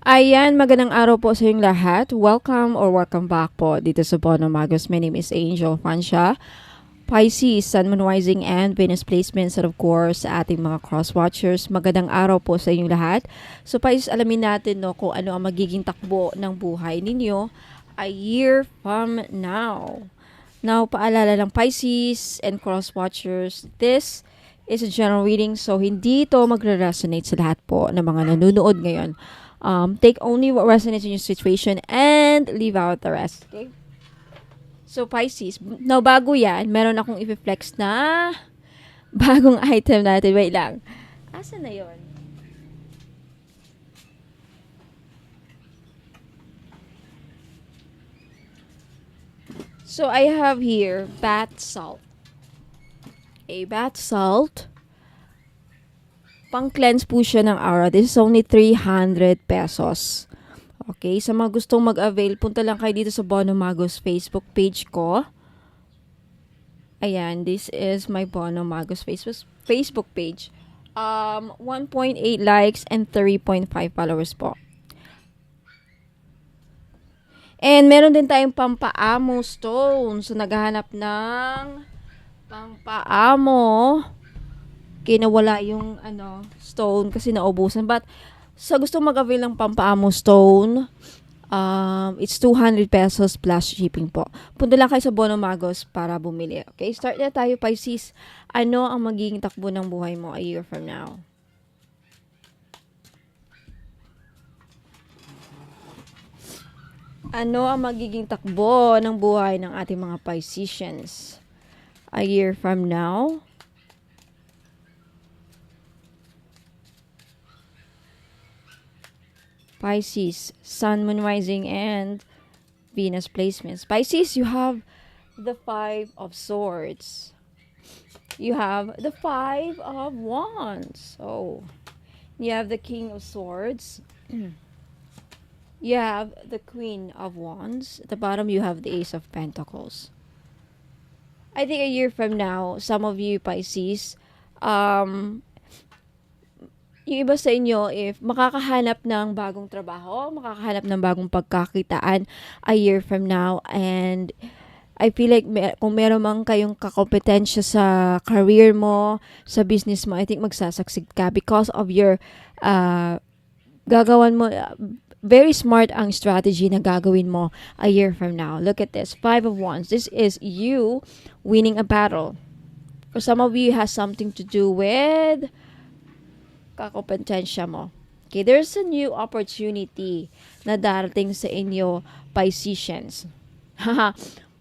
Ayan, magandang araw po sa inyong lahat. Welcome back po dito sa Bono Magos. My name is Angel Francia. Pisces, Sun, Moon, Rising, and Venus placements at of course sa ating mga cross-watchers. Magandang araw po sa inyong lahat. So Pisces, alamin natin no, kung ano ang magiging takbo ng buhay ninyo a year from now. Now, paalala lang Pisces and cross-watchers, this is a general reading so hindi ito magre-resonate sa lahat po ng mga nanonood ngayon. Take only what resonates in your situation and leave out the rest. Okay? So, Pisces, now bago yan, meron akong i-flex na bagong item natin. Wait lang. Asa na yon? So, I have here bath salt. A bath salt. Pang-cleanse po siya ng aura. This is only 300 pesos. Okay, sa mga gustong mag-avail, punta lang kayo dito sa Bono Magos Facebook page ko. Ayan, this is my Bono Magos Facebook page. 1.8 likes and 3.5 followers po. And meron din tayong pampaamo stone. So, naghahanap ng pampaamo. Kinawala yung stone kasi naubusan. But sa gusto mag-avail ng pampaamo stone, it's 200 pesos plus shipping po. Punta lang kayo sa Bono Magos para bumili. Okay, start na tayo, Pisces. Ano ang magiging takbo ng buhay mo a year from now? Ano ang magiging takbo ng buhay ng ating mga Pisceans a year from now? Pisces, Sun, Moon, Rising, and Venus placements. Pisces, you have the Five of Swords. You have the Five of Wands. Oh, you have the King of Swords. You have the Queen of Wands. At the bottom, you have the Ace of Pentacles. I think a year from now, some of you Pisces, yung iba sa inyo, if makakahanap ng bagong trabaho, makakahanap ng bagong pagkakitaan a year from now, and I feel like kung meron mang kayong kakompetensya sa career mo, sa business mo, I think magsasucceed ka because of your gagawan mo, very smart ang strategy na gagawin mo a year from now. Look at this, Five of Wands. This is you winning a battle. For some of you, it has something to do with kakompetensya mo. Okay, there's a new opportunity na darating sa inyo, Pisceans.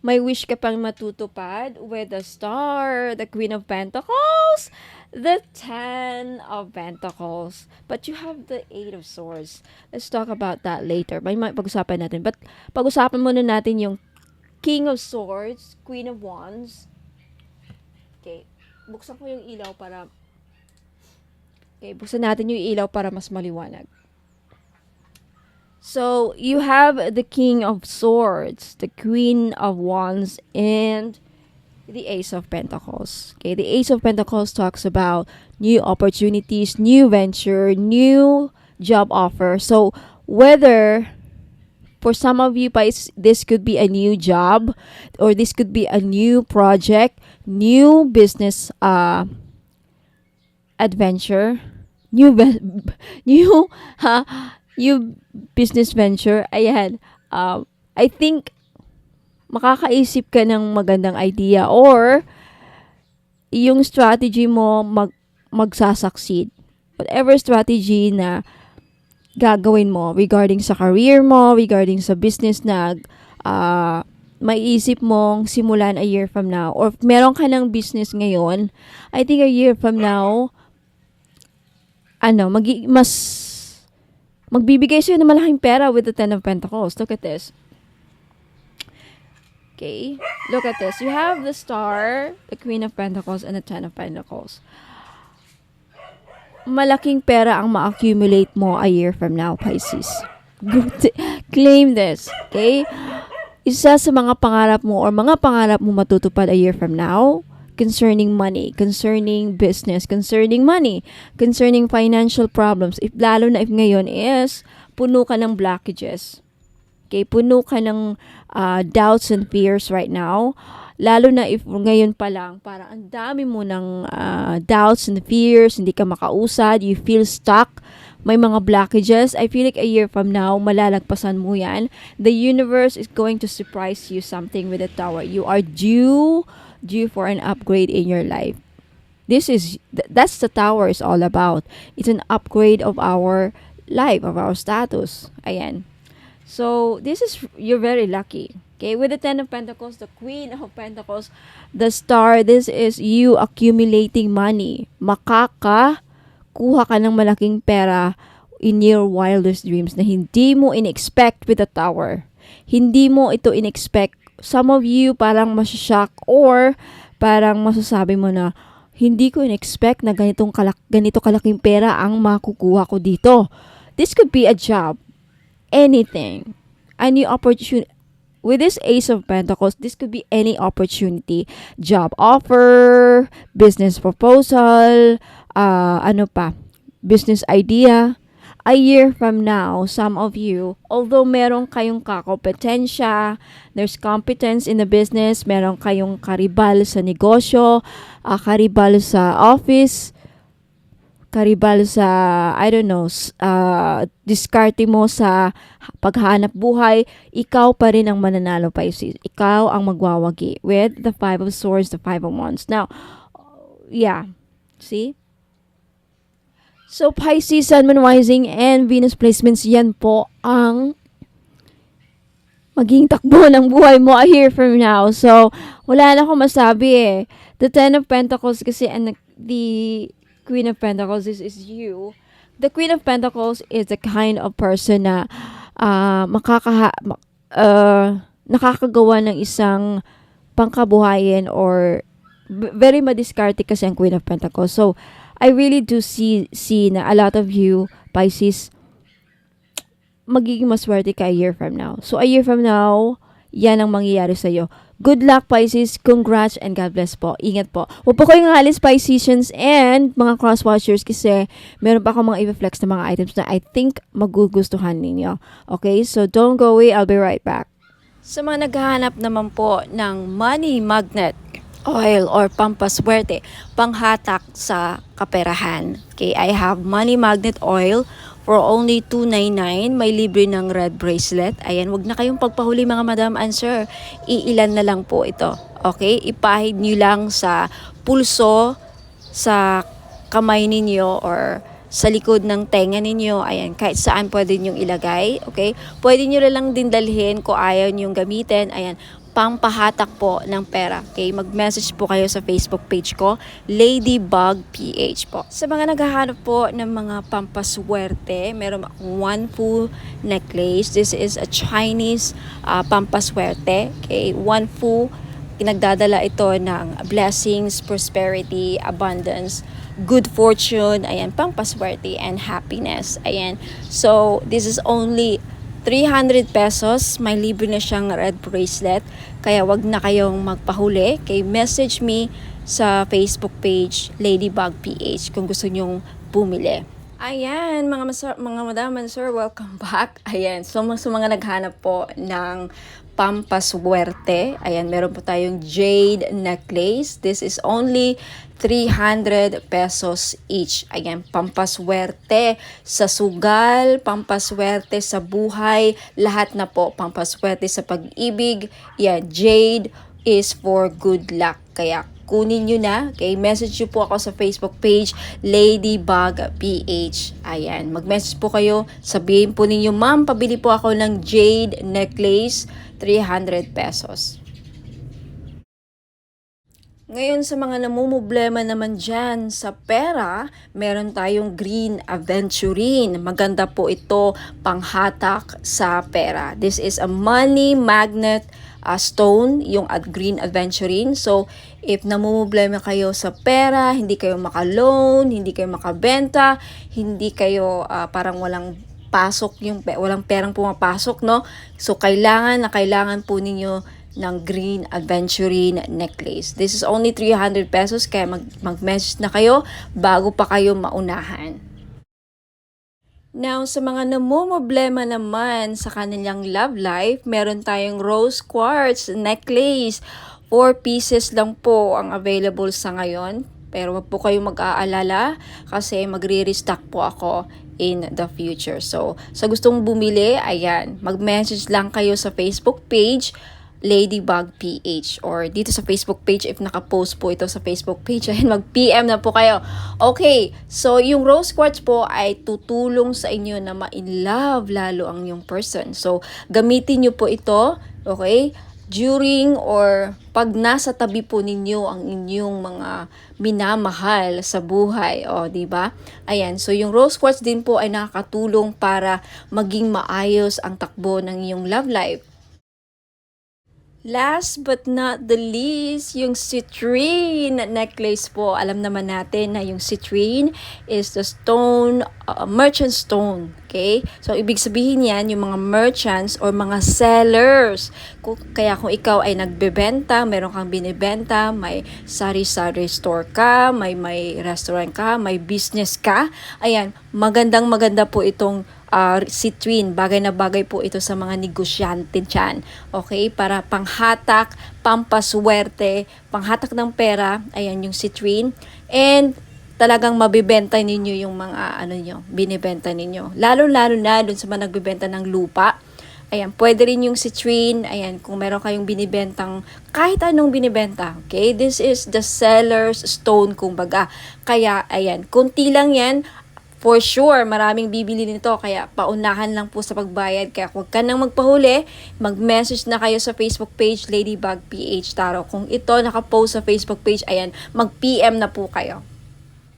May wish ka pang matutupad with the Star, the Queen of Pentacles, the Ten of Pentacles. But you have the Eight of Swords. Let's talk about that later. May pag-usapan natin. But pag-usapan muna natin yung King of Swords, Queen of Wands. Okay, buksan ko yung ilaw para okay, buksan natin yung ilaw para mas maliwanag. So, you have the King of Swords, the Queen of Wands, and the Ace of Pentacles. Okay, the Ace of Pentacles talks about new opportunities, new venture, new job offer. So, whether for some of you, this could be a new job or this could be a new project, new business adventure, new business venture. Ayan. I think makakaisip ka ng magandang idea or yung strategy mo magsasucceed. Whatever strategy na gagawin mo regarding sa career mo, regarding sa business na may isip mong simulan a year from now, or meron ka ng business ngayon, I think a year from now, magbibigay sa'yo ng malaking pera with the Ten of Pentacles. Look at this. Okay, look at this. You have the Star, the Queen of Pentacles, and the Ten of Pentacles. Malaking pera ang ma-accumulate mo a year from now, Pisces. Claim this, okay? Isa sa mga pangarap mo or mga pangarap mo matutupad a year from now, concerning money, concerning business, concerning money, concerning financial problems. Lalo na if ngayon is puno ka ng blockages. Okay, puno ka ng doubts and fears right now. Lalo na if ngayon pa lang, parang ang dami mo ng doubts and fears, hindi ka makausad, you feel stuck, may mga blockages. I feel like a year from now, malalagpasan mo yan. The universe is going to surprise you something with the tower. You are due for an upgrade in your life. That's the tower is all about. It's an upgrade of our life, of our status. Ayan. So, you're very lucky. Okay, with the Ten of Pentacles, the Queen of Pentacles, the Star, this is you accumulating money. Kuha ka ng malaking pera in your wildest dreams na hindi mo in-expect with the Tower. Hindi mo ito in-expect. Some of you parang masashock or parang masasabi mo na, hindi ko in-expect na ganito kalaking pera ang makukuha ko dito. This could be a job. Anything. A new opportunity. With this Ace of Pentacles, this could be any opportunity. Job offer, business proposal, business idea. A year from now, some of you, although meron kayong kakompetensya, there's competence in the business, meron kayong karibal sa negosyo, karibal sa office, karibal sa, diskarte mo sa paghanap buhay, ikaw pa rin ang mananalo, Pisces. Ikaw ang magwawagi with the Five of Swords, the Five of Wands. Now, yeah. See? So, Pisces, Sun, Moon, Rising, and Venus placements, yan po ang maging takbo ng buhay mo a year from now. So, wala na akong masabi eh. The Ten of Pentacles kasi, and the Queen of Pentacles, this is you. The Queen of Pentacles is the kind of person na nakakagawa ng isang pangkabuhayan or very madiskarte kasi ang Queen of Pentacles. So, I really do see na a lot of you, Pisces, magiging maswerte ka a year from now. So, a year from now, yan ang mangyayari sa'yo. Good luck, Pisces. Congrats and God bless po. Ingat po. Huwag po kayong halis, Pisceans and mga cross-watchers kasi meron pa akong mga i-flex na mga items na I think magugustuhan ninyo. Okay? So, don't go away. I'll be right back. Sa mga naghahanap naman po ng money magnet oil or pampaswerte, panghatak sa kaperahan. Okay, I have money magnet oil for only $2.99. May libre ng red bracelet. Ayan, wag na kayong pagpahuli mga madam and sir. Iilan na lang po ito. Okay, ipahid nyo lang sa pulso, sa kamay ninyo or sa likod ng tenga ninyo. Ayan, kahit saan pwede nyong ilagay. Okay, pwede nyo lang din dalhin kung ayaw nyong gamitin. Ayan, pampahatak po ng pera. Okay, mag-message po kayo sa Facebook page ko, Ladybug PH po. Sa mga naghahanap po ng mga pampaswerte, meron akong Wanfu necklace. This is a Chinese pampaswerte. Okay, Wanfu, pinagdadala ito ng blessings, prosperity, abundance, good fortune, ayan, pampaswerte and happiness. Ayan. So, this is only 300 pesos, may libre na siyang red bracelet. Kaya wag na kayong magpahuli. Okay, message me sa Facebook page, Ladybug PH, kung gusto nyong bumili. Ayan, mga madam and sir, welcome back. Ayan, so sa mga naghanap po ng pampaswerte, ayan, meron po tayong jade necklace. This is only 300 pesos each. Ayan, pampaswerte sa sugal, pampaswerte sa buhay, lahat na po, pampaswerte sa pag-ibig. Yan, jade is for good luck. Kaya kunin nyo na. Okay, message nyo po ako sa Facebook page, Ladybug PH. Ayan, mag-message po kayo. Sabihin po ninyo, ma'am, pabili po ako ng jade necklace, 300 pesos. Ngayon sa mga namumblema naman dyan sa pera, meron tayong Green Aventurine. Maganda po ito panghatak sa pera. This is a money magnet stone, yung Green Aventurine. So, if namumblema kayo sa pera, hindi kayo maka-loan, hindi kayo makabenta, hindi kayo parang walang pasok, walang perang pumapasok, no? So, kailangan po ninyo ng Green Aventurine necklace. This is only 300 pesos, kaya mag-message na kayo bago pa kayo maunahan. Now, sa mga namumroblema naman sa kanilang love life, meron tayong rose quartz necklace. 4 pieces lang po ang available sa ngayon. Pero wag po kayong mag-aalala kasi magre-restock po ako in the future. So, sa gustong bumili, ayan, mag-message lang kayo sa Facebook page Ladybug PH or dito sa Facebook page if naka-post po ito sa Facebook page ay mag-PM na po kayo. Okay, so yung rose quartz po ay tutulong sa inyo na ma-in love lalo ang yung person. So gamitin niyo po ito, okay? During or pag nasa tabi po ninyo ang inyong mga minamahal sa buhay, o di ba? Ayan, so yung rose quartz din po ay nakakatulong para maging maayos ang takbo ng iyong love life. Last but not the least, yung citrine necklace po. Alam naman natin na yung citrine is the stone, merchant stone. Okay? So, ibig sabihin yan, yung mga merchants or mga sellers. Kaya kung ikaw ay nagbebenta, meron kang binibenta, may sari-sari store ka, may restaurant ka, may business ka, ayan, maganda po itong citrine, bagay na bagay po ito sa mga negosyante dyan. Okay? Para panghatak, pampaswerte, panghatak ng pera, ayan yung citrine. And talagang mabibenta ninyo yung mga binibenta ninyo. Lalo-lalo na dun sa mga nagbibenta ng lupa. Ayan, pwede rin yung citrine. Ayan, kung meron kayong binibentang kahit anong binibenta. Okay? This is the seller's stone, kumbaga. Kaya, ayan, kunti lang yan. For sure, maraming bibili nito kaya paunahan lang po sa pagbayad. Kaya huwag ka nang magpahuli, mag-message na kayo sa Facebook page Ladybug PH Tarot. Kung ito nakapost sa Facebook page, ayan, mag-PM na po kayo.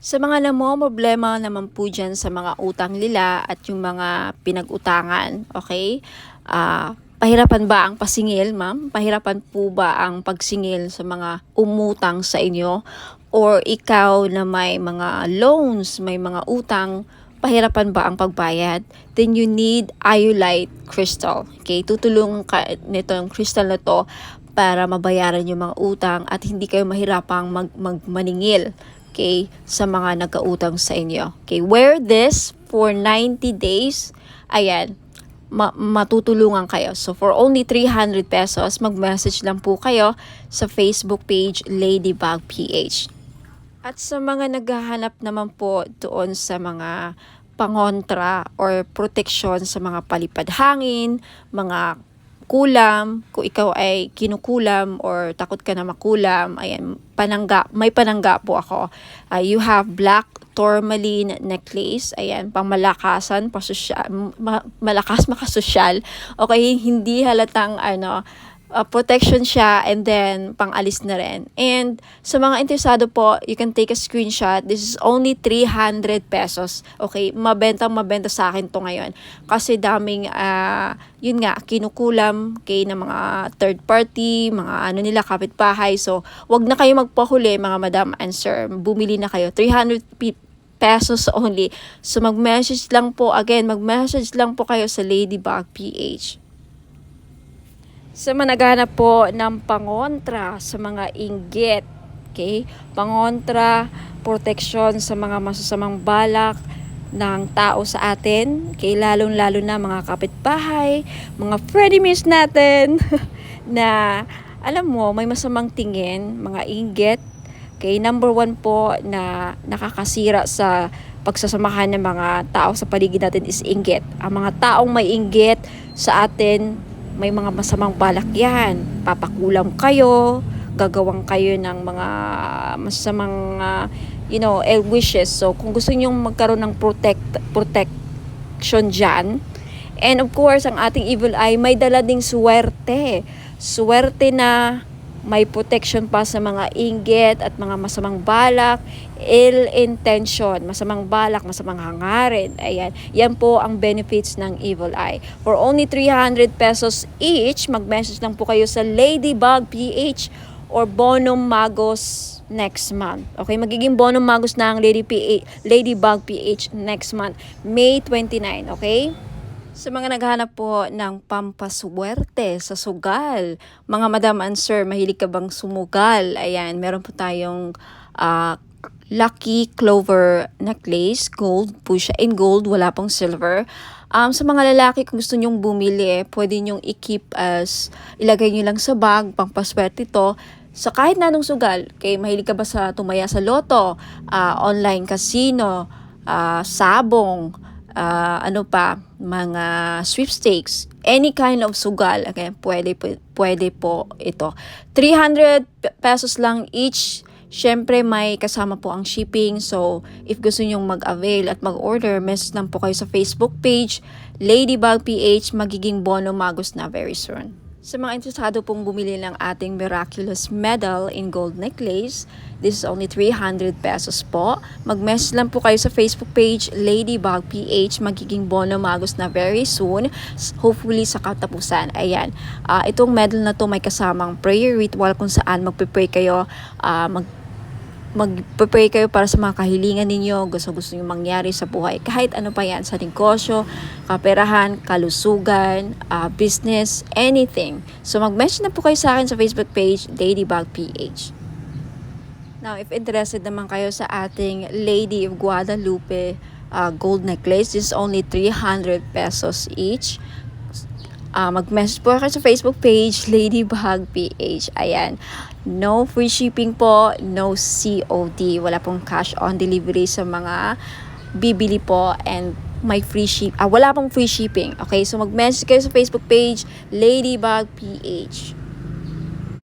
Sa mga problema naman po dyan sa mga utang nila at yung mga pinag-utangan, okay? Pahirapan ba ang pasingil, ma'am? Pahirapan po ba ang pagsingil sa mga umutang sa inyo? Or ikaw na may mga loans, may mga utang, pahirapan ba ang pagbayad? Then you need iolite crystal. Okay? Tutulungan ka nito yung crystal na to para mabayaran yung mga utang at hindi kayo mahirapang maningil. Okay? Sa mga nagkautang sa inyo. Okay? Wear this for 90 days. Ayan. Matutulungan kayo. So, for only 300 pesos, mag-message lang po kayo sa Facebook page Ladybug PH. At sa mga naghahanap naman po doon sa mga pangontra or protection sa mga palipad hangin, mga kulam, kung ikaw ay kinukulam or takot ka na makulam, ayan, may panangga po ako. You have black tourmaline necklace, ayan, pangmalakasan, malakas makasosyal. Okay, hindi halatang protection siya and then pang-alis na rin. And sa mga interesado po, you can take a screenshot. This is only 300 pesos. Okay, mabenta sa akin to ngayon. Kasi daming, yun nga, kinukulam kay ng mga third party, mga nila, kapitbahay. So, wag na kayo magpahuli mga madam and sir. Bumili na kayo. 300 pesos only. So, mag-message lang po kayo sa Ladybug PH. Sa mga naghahanap po ng pangontra sa mga inggit, okay? Pangontra, proteksyon sa mga masasamang balak ng tao sa atin, okay? Lalong-lalo na mga kapitbahay, mga frenemies natin na alam mo, may masamang tingin, mga inggit. Okay, number 1 po na nakakasira sa pagsasamahan ng mga tao sa paligid natin is inggit. Ang mga taong may inggit sa atin, may mga masamang balak yan. Papakulam kayo, gagawang kayo ng mga masamang ill wishes. So kung gusto niyo magkaroon ng protection dyan, and of course ang ating evil eye may dala ding swerte na may protection pa sa mga inggit at mga masamang balak, ill intention, masamang balak, masamang hangarin. Ayan, yan po ang benefits ng evil eye. For only 300 pesos each, mag-message lang po kayo sa Ladybug PH or Bonum Magos next month. Okay, magiging Bonum Magos na ang Ladybug PH next month, May 29, okay? Sa mga naghahanap po ng pampaswerte sa sugal, mga madam and sir, mahilig ka bang sumugal? Ayan, meron po tayong Lucky Clover necklace. Gold po siya. In gold, wala pong silver. Sa mga lalaki, kung gusto nyong bumili, pwede nyong i-keep as, ilagay nyo lang sa bag, pampaswerte to. Sa kahit na anong sugal, kay mahilig ka ba sa tumaya sa loto, online casino, sabong, ano pa, mga sweepstakes, any kind of sugal, okay, pwede po ito. 300 pesos lang each. Siyempre, may kasama po ang shipping. So, if gusto nyong mag-avail at mag-order, message lang po kayo sa Facebook page, Ladybug PH, magiging Bono Magos na very soon. Sa mga interesado pong bumili ng ating miraculous medal in gold necklace, this is only 300 pesos po. Mag-message lang po kayo sa Facebook page, Ladybug PH, magiging Bono Magos na very soon. Hopefully sa katapusan. Ayan. Itong medal na to may kasamang prayer ritual kung saan magpe-pray kayo, mag-pray kayo para sa mga kahilingan ninyo, gusto nyo mangyari sa buhay. Kahit ano pa yan, sa negosyo, kaperahan, kalusugan, business, anything. So mag-message na po kayo sa akin sa Facebook page, Ladybug PH. Now, if interested naman kayo sa ating Lady of Guadalupe gold necklace, this is only 300 pesos each. Mag-message po kayo sa Facebook page, Ladybug PH. Ayan. No free shipping po, no COD. Wala pong cash on delivery sa mga bibili po, and may wala pong free shipping. Okay, so mag-message kayo sa Facebook page, Ladybug PH.